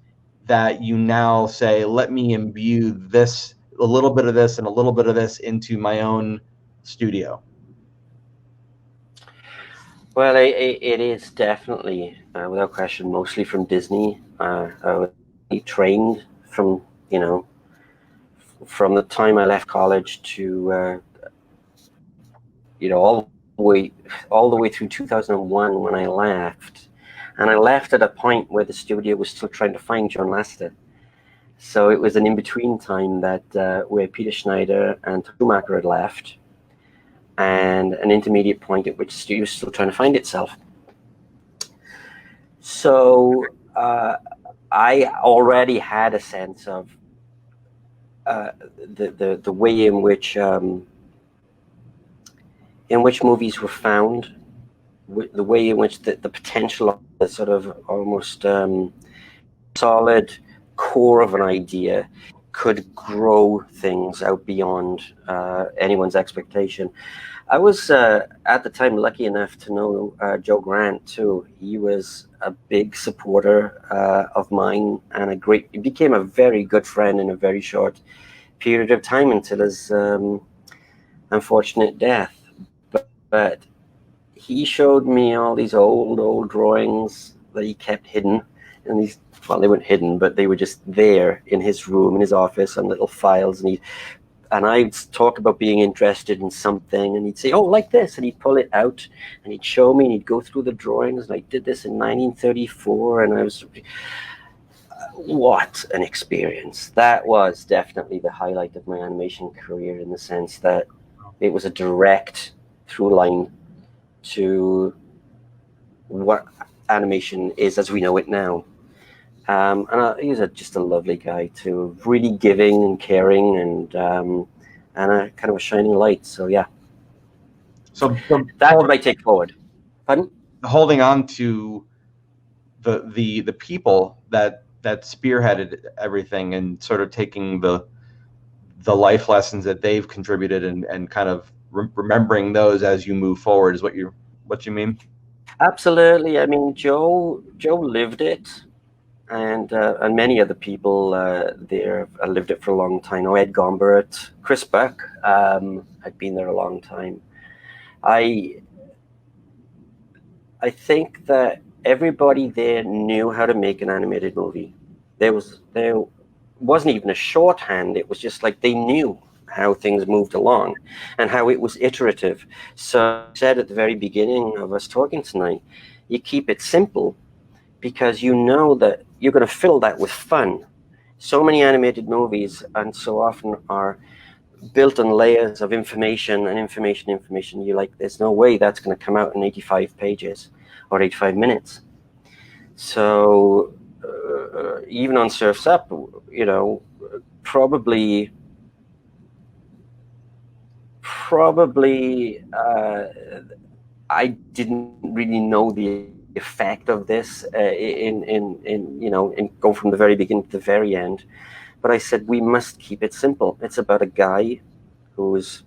that you now say, let me imbue this, a little bit of this and a little bit of this, into my own studio? Well, it is definitely, without question, mostly from Disney. I was trained from the time I left college to all all the way through 2001 when I left. And I left at a point where the studio was still trying to find John Lasseter. So it was an in-between time that where Peter Schneider and Schumacher had left, and an intermediate point at which the studio was still trying to find itself. So I already had a sense of the way in which movies were found, the way in which the potential of the sort of almost solid core of an idea could grow things out beyond anyone's expectation. I was at the time lucky enough to know Joe Grant too. He was a big supporter of mine, and he became a very good friend in a very short period of time until his unfortunate death. But he showed me all these old drawings that he kept hidden, and they weren't hidden, but they were just there in his room, in his office, on little files. And I'd talk about being interested in something, and he'd say, "Oh, like this," and he'd pull it out, and he'd show me, and he'd go through the drawings, and I did this in 1934, and I was, what an experience. That was definitely the highlight of my animation career, in the sense that it was a direct through line to what animation is as we know it now. And he's just a lovely guy too, really giving and caring, and a kind of a shining light. So yeah. So that's what I take forward. Pardon? Holding on to the people that spearheaded everything, and sort of taking the life lessons that they've contributed, and kind of remembering those as you move forward is what you mean? Absolutely. I mean, Joe lived it. And many other people there lived it for a long time. Oh, Ed Gombert, Chris Buck had been there a long time. I think that everybody there knew how to make an animated movie. There wasn't even a shorthand. It was just like they knew how things moved along and how it was iterative. So I said at the very beginning of us talking tonight, you keep it simple, because you know that you're going to fill that with fun. So many animated movies, and so often, are built on layers of information and information. You're like, there's no way that's going to come out in 85 pages or 85 minutes. So even on Surf's Up, probably I didn't really know the effect of this in go from the very beginning to the very end, but I said we must keep it simple. It's about a guy who's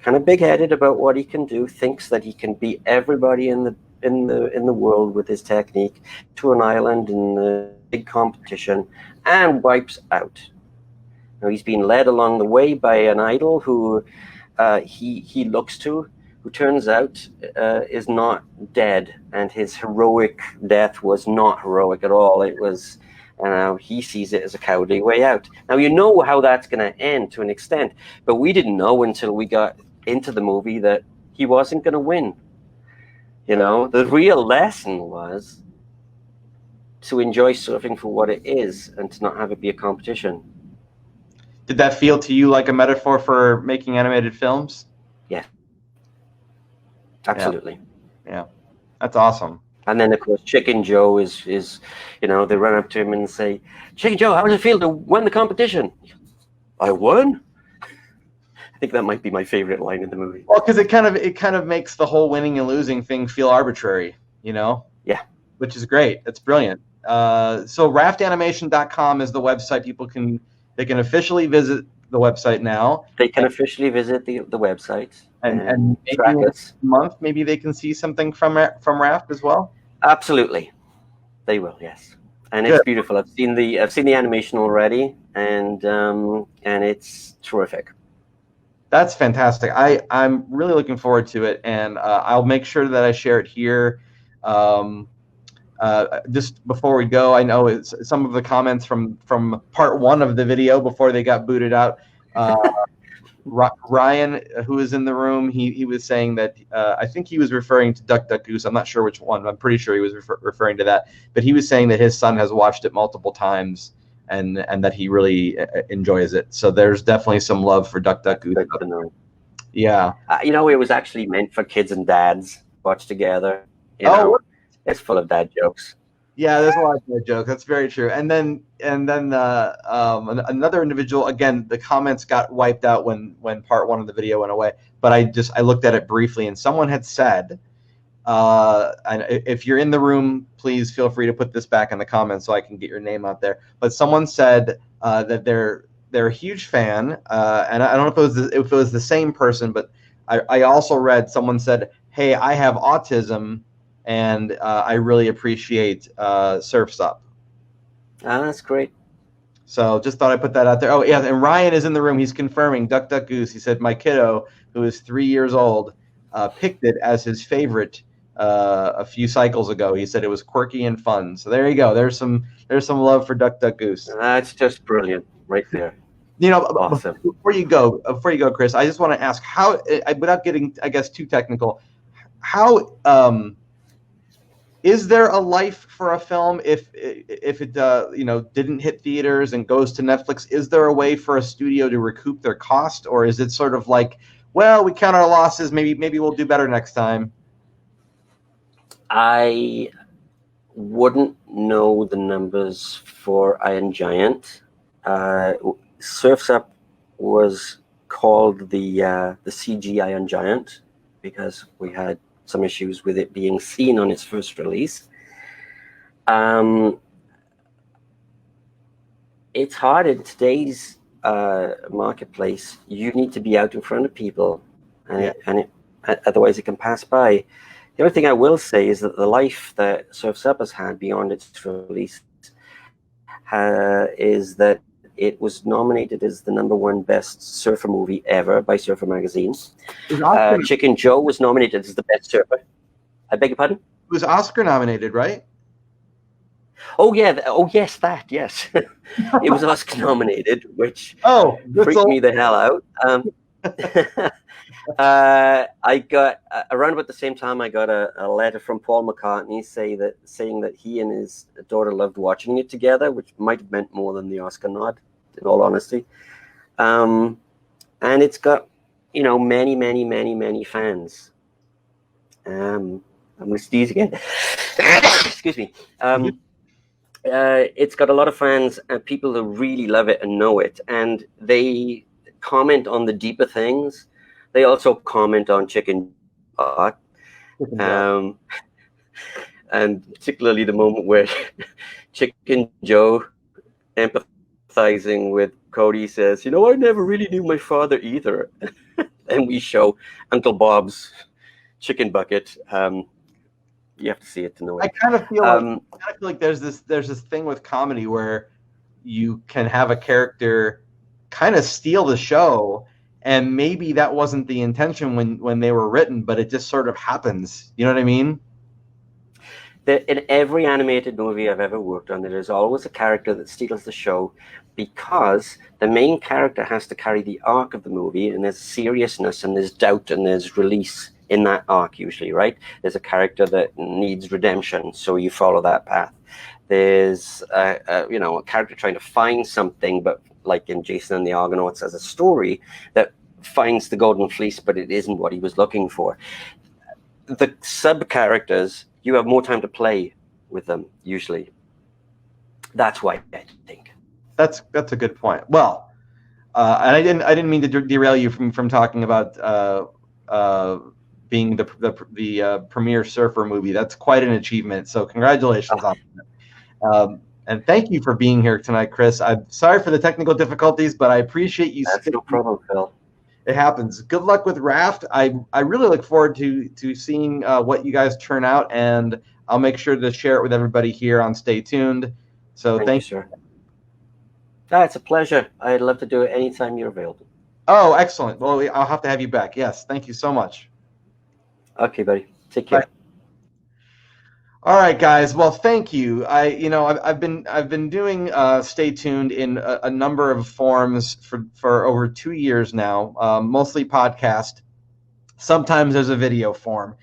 kind of big-headed about what he can do, thinks that he can beat everybody in the world with his technique, to an island in a big competition, and wipes out. Now, he's been led along the way by an idol who he looks to, who turns out is not dead, and his heroic death was not heroic at all. It was, he sees it as a cowardly way out. Now, you know how that's going to end to an extent, but we didn't know until we got into the movie that he wasn't going to win. The real lesson was to enjoy surfing for what it is and to not have it be a competition. Did that feel to you like a metaphor for making animated films? Yeah. Absolutely. Yeah. That's awesome. And then, of course, Chicken Joe is they run up to him and say, "Chicken Joe, how does it feel to win the competition?" "I won?" I think that might be my favorite line in the movie. Well, because it kind of makes the whole winning and losing thing feel arbitrary, Yeah. Which is great. It's brilliant. So raftanimation.com is the website. People can officially visit the website now. They can officially visit the website. And maybe next month, maybe they can see something from Raft as well. Absolutely, they will. Yes, and it's beautiful. I've seen the animation already, and it's terrific. That's fantastic. I'm really looking forward to it, and I'll make sure that I share it here. Just before we go, I know it's some of the comments from part one of the video before they got booted out. Ryan, who is in the room, he was saying that I think he was referring to Duck Duck Goose. I'm not sure which one. I'm pretty sure he was referring to that. But he was saying that his son has watched it multiple times and that he really enjoys it. So there's definitely some love for Duck Duck Goose. Yeah. It was actually meant for kids and dads watch together. It's full of dad jokes. Yeah, there's a lot of dad jokes. That's very true. And then another individual, again, the comments got wiped out when part one of the video went away. But I looked at it briefly, and someone had said, and if you're in the room, please feel free to put this back in the comments so I can get your name out there. But someone said that they're a huge fan, and I don't know if it was the same person, but I also read someone said, "Hey, I have autism, and I really appreciate Surf's Up." That's great. So just thought I'd put that out there. Oh yeah, and Ryan is in the room. He's confirming Duck Duck Goose. He said my kiddo, who is 3 years old, picked it as his favorite a few cycles ago. He said it was quirky and fun. So there you go. There's some love for Duck Duck Goose. That's just brilliant, right there. Awesome. Before you go, Chris, I just want to ask how, without getting, I guess, too technical, how is there a life for a film if it didn't hit theaters and goes to Netflix? Is there a way for a studio to recoup their cost, or is it sort of like, well, we count our losses, maybe we'll do better next time? I wouldn't know the numbers for Iron Giant. Surf's Up was called the CG Iron Giant because we had some issues with it being seen on its first release. It's hard in today's marketplace. You need to be out in front of people, otherwise it can pass by. The only thing I will say is that the life that Surf's Up has had beyond its release is that it was nominated as the #1 best surfer movie ever by Surfer Magazine. Chicken Joe was nominated as the best surfer. I beg your pardon? It was Oscar nominated, right? Oh yeah. Yes. It was Oscar nominated, which freaked me the hell out. I got around about the same time I got a letter from Paul McCartney saying that he and his daughter loved watching it together, which might have meant more than the Oscar nod, in all honesty. And it's got many fans. I'm gonna sneeze again. Excuse me. It's got a lot of fans and people who really love it and know it, and they comment on the deeper things. They also comment on Chicken Joe, and particularly the moment where Chicken Joe, empathizing with Cody, says, I never really knew my father either. And we show Uncle Bob's chicken bucket. You have to see it to know it. I kind of feel like there's this thing with comedy where you can have a character kind of steal the show, and maybe that wasn't the intention when they were written, but it just sort of happens. You know what I mean? In every animated movie I've ever worked on, there is always a character that steals the show because the main character has to carry the arc of the movie, and there's seriousness and there's doubt and there's release in that arc usually, right? There's a character that needs redemption, so you follow that path. There's a character trying to find something, but like in Jason and the Argonauts, as a story that finds the golden fleece, but it isn't what he was looking for. The sub-characters, you have more time to play with them, usually. That's why I think. That's a good point. Well, and I didn't mean to derail you from talking about being the premier surfer movie. That's quite an achievement. So congratulations on that. And thank you for being here tonight, Chris. I'm sorry for the technical difficulties, but I appreciate you. That's no problem, Phil. It happens. Good luck with Raft. I really look forward to seeing what you guys turn out, and I'll make sure to share it with everybody here on Stay Tuned. So thank you, sir. It's a pleasure. I'd love to do it anytime you're available. Oh, excellent. Well, I'll have to have you back. Yes, thank you so much. Okay, buddy. Take care. Bye. All right, guys. Well, thank you. I've been doing Stay Tuned in a number of forms for over 2 years now, mostly podcast. Sometimes there's a video form.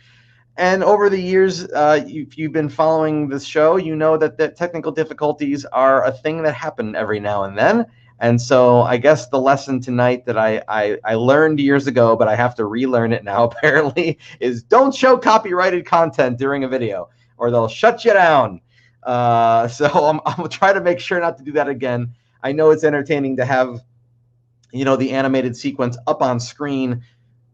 And over the years, if you've been following this show, you know that the technical difficulties are a thing that happen every now and then. And so I guess the lesson tonight that I learned years ago, but I have to relearn it now apparently, is don't show copyrighted content during a video or they'll shut you down. So I'm trying to make sure not to do that again. I know it's entertaining to have, the animated sequence up on screen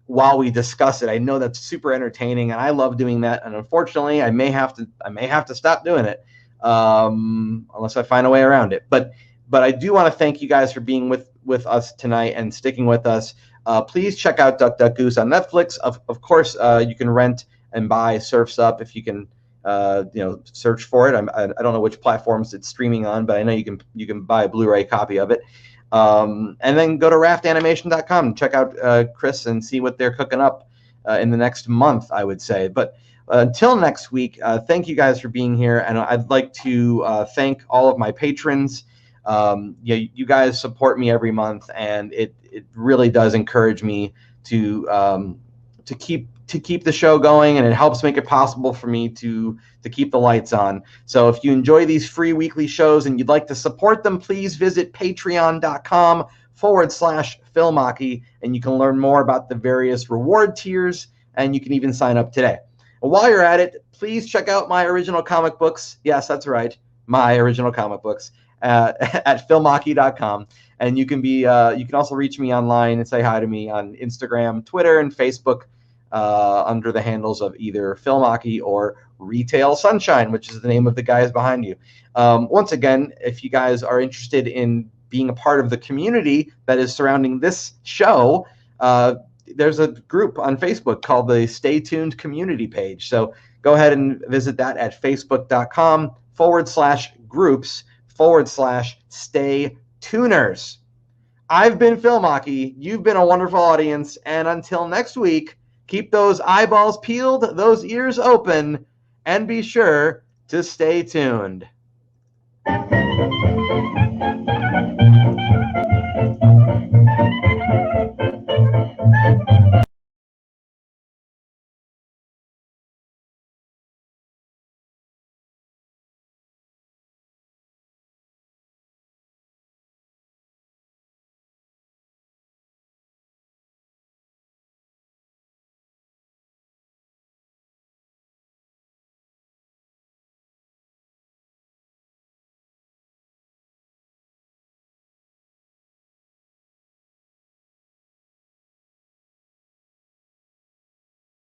while we discuss it. I know that's super entertaining, and I love doing that. And unfortunately, I may have to stop doing it unless I find a way around it. But I do want to thank you guys for being with us tonight and sticking with us. Please check out Duck Duck Goose on Netflix. Of course, you can rent and buy Surf's Up if you can. Search for it. I don't know which platforms it's streaming on, but I know you can buy a Blu-ray copy of it. And then go to raftanimation.com and check out Chris and see what they're cooking up in the next month, I would say. But until next week, thank you guys for being here. And I'd like to thank all of my patrons. You guys support me every month, and it really does encourage me to keep the show going, and it helps make it possible for me to keep the lights on. So if you enjoy these free weekly shows and you'd like to support them, please visit patreon.com/Philmachi, and you can learn more about the various reward tiers, and you can even sign up today. While you're at it, please check out my original comic books. Yes, that's right, my original comic books at philmachi.com. And you can also reach me online and say hi to me on Instagram, Twitter, and Facebook under the handles of either Philmachi or Retail Sunshine, which is the name of the guys behind you. Once again, if you guys are interested in being a part of the community that is surrounding this show, there's a group on Facebook called the Stay Tuned community page. So go ahead and visit that at facebook.com/groups/Stay Tuners. I've been Philmachi. You've been a wonderful audience. And until next week, keep those eyeballs peeled, those ears open, and be sure to stay tuned.